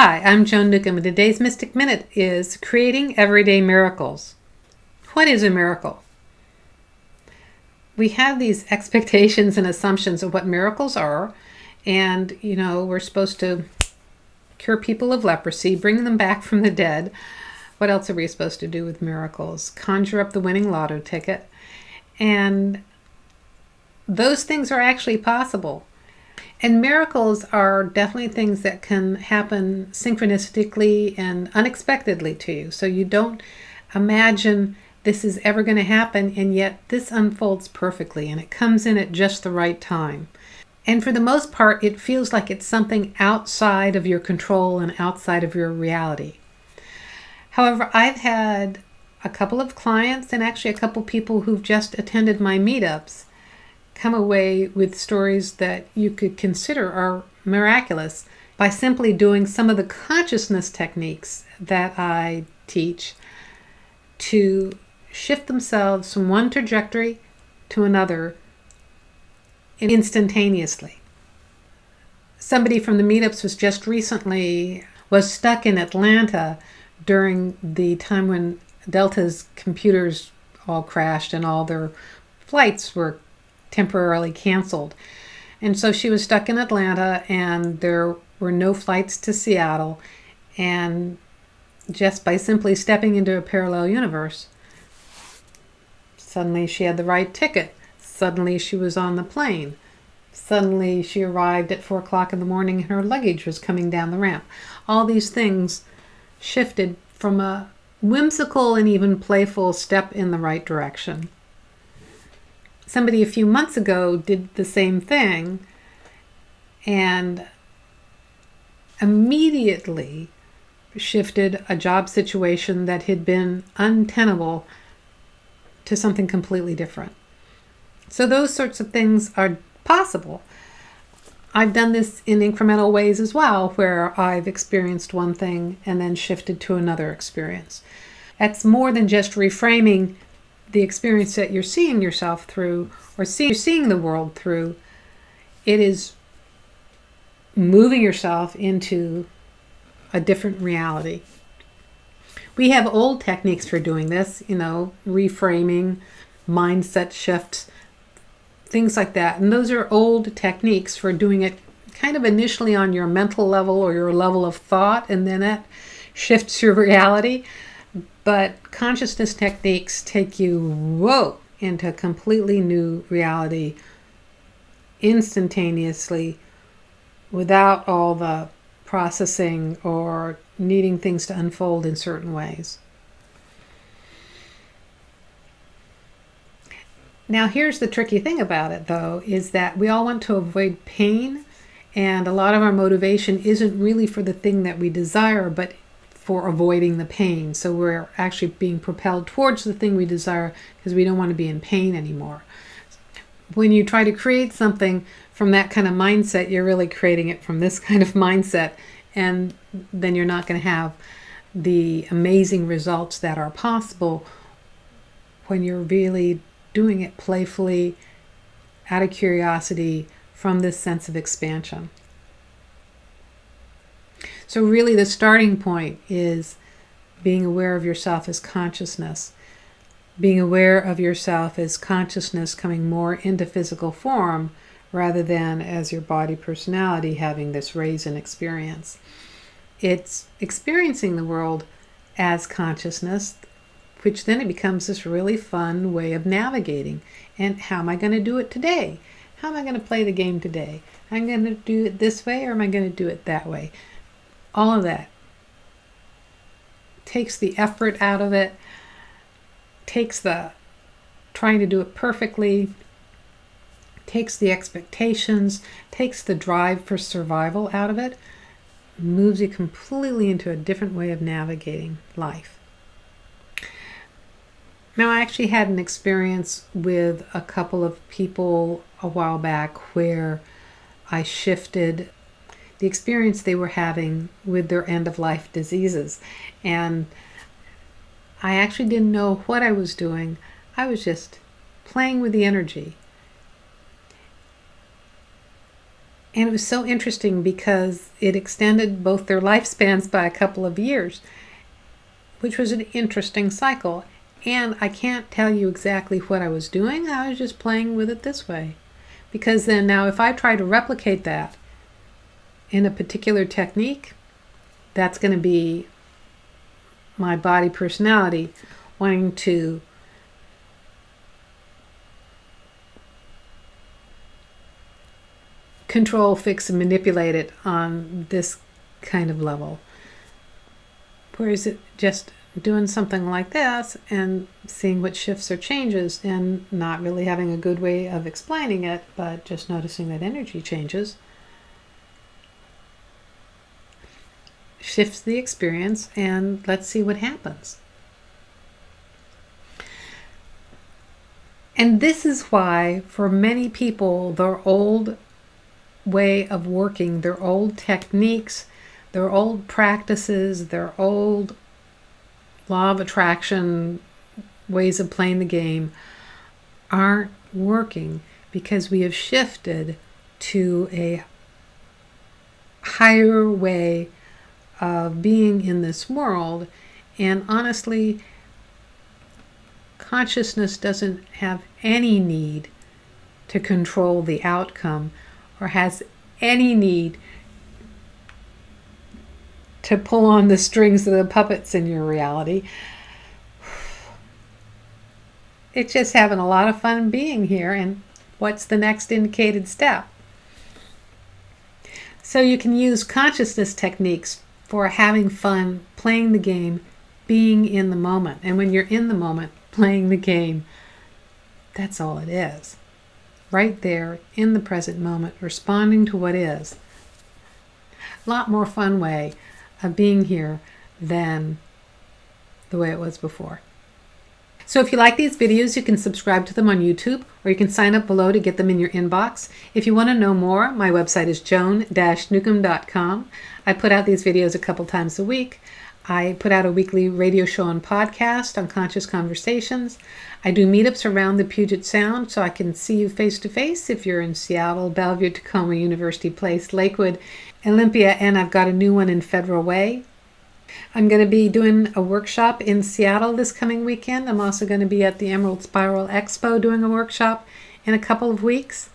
Hi, I'm Joan Newcomb, and today's Mystic Minute is Creating Everyday Miracles. What is a miracle? We have these expectations and assumptions of what miracles are, and, we're supposed to cure people of leprosy, bring them back from the dead. What else are we supposed to do with miracles? Conjure up the winning lotto ticket. And those things are actually possible. And miracles are definitely things that can happen synchronistically and unexpectedly to you. So you don't imagine this is ever going to happen, and yet this unfolds perfectly and it comes in at just the right time. And for the most part, it feels like it's something outside of your control and outside of your reality. However, I've had a couple of clients and actually a couple people who've just attended my meetups come away with stories that you could consider are miraculous by simply doing some of the consciousness techniques that I teach to shift themselves from one trajectory to another instantaneously. Somebody from the meetups was stuck in Atlanta during the time when Delta's computers all crashed and all their flights were temporarily canceled. And so she was stuck in Atlanta and there were no flights to Seattle. And just by simply stepping into a parallel universe, suddenly she had the right ticket. Suddenly she was on the plane. Suddenly she arrived at 4 o'clock in the morning and her luggage was coming down the ramp. All these things shifted from a whimsical and even playful step in the right direction. Somebody a few months ago did the same thing and immediately shifted a job situation that had been untenable to something completely different. So those sorts of things are possible. I've done this in incremental ways as well, where I've experienced one thing and then shifted to another experience. That's more than just reframing the experience that you're seeing yourself through or seeing the world through. It is moving yourself into a different reality. We have old techniques for doing this, reframing, mindset shifts, things like that. And those are old techniques for doing it kind of initially on your mental level or your level of thought, and then it shifts your reality. But consciousness techniques take you, into a completely new reality instantaneously without all the processing or needing things to unfold in certain ways. Now, here's the tricky thing about it, though, is that we all want to avoid pain, and a lot of our motivation isn't really for the thing that we desire, but for avoiding the pain. So we're actually being propelled towards the thing we desire because we don't want to be in pain anymore. When you try to create something from that kind of mindset, you're really creating it from this kind of mindset, and then you're not going to have the amazing results that are possible when you're really doing it playfully, out of curiosity, from this sense of expansion. So really the starting point is being aware of yourself as consciousness. Being aware of yourself as consciousness coming more into physical form rather than as your body personality having this raise in experience. It's experiencing the world as consciousness, which then it becomes this really fun way of navigating. And how am I going to do it today? How am I going to play the game today? Am I going to do it this way or am I going to do it that way? All of that takes the effort out of it, takes the trying to do it perfectly, takes the expectations, takes the drive for survival out of it, moves you completely into a different way of navigating life. Now, I actually had an experience with a couple of people a while back where I shifted the experience they were having with their end-of-life diseases. And I actually didn't know what I was doing. I was just playing with the energy. And it was so interesting because it extended both their lifespans by a couple of years, which was an interesting cycle. And I can't tell you exactly what I was doing. I was just playing with it this way. Because then now if I try to replicate that in a particular technique, that's going to be my body personality wanting to control, fix, and manipulate it on this kind of level. Whereas it just doing something like this and seeing what shifts or changes and not really having a good way of explaining it, but just noticing that energy changes, shifts the experience, and let's see what happens. And this is why for many people their old way of working, their old techniques, their old practices, their old law of attraction ways of playing the game aren't working, because we have shifted to a higher way of being in this world. And honestly, consciousness doesn't have any need to control the outcome or has any need to pull on the strings of the puppets in your reality. It's just having a lot of fun being here. And what's the next indicated step? So you can use consciousness techniques for having fun, playing the game, being in the moment. And when you're in the moment, playing the game, that's all it is. Right there, in the present moment, responding to what is. A lot more fun way of being here than the way it was before. So if you like these videos, you can subscribe to them on YouTube, or you can sign up below to get them in your inbox. If you want to know more, my website is joan-newcomb.com. I put out these videos a couple times a week. I put out a weekly radio show and podcast on conscious conversations. I do meetups around the Puget Sound, so I can see you face to face if you're in Seattle, Bellevue, Tacoma, University Place, Lakewood, Olympia, and I've got a new one in Federal Way. I'm going to be doing a workshop in Seattle this coming weekend. I'm also going to be at the Emerald Spiral Expo doing a workshop in a couple of weeks.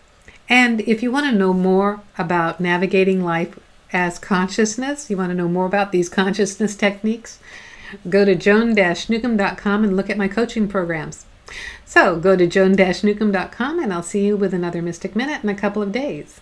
And if you want to know more about navigating life as consciousness, you want to know more about these consciousness techniques, go to joan-newcomb.com and look at my coaching programs. So go to joan-newcomb.com and I'll see you with another Mystic Minute in a couple of days.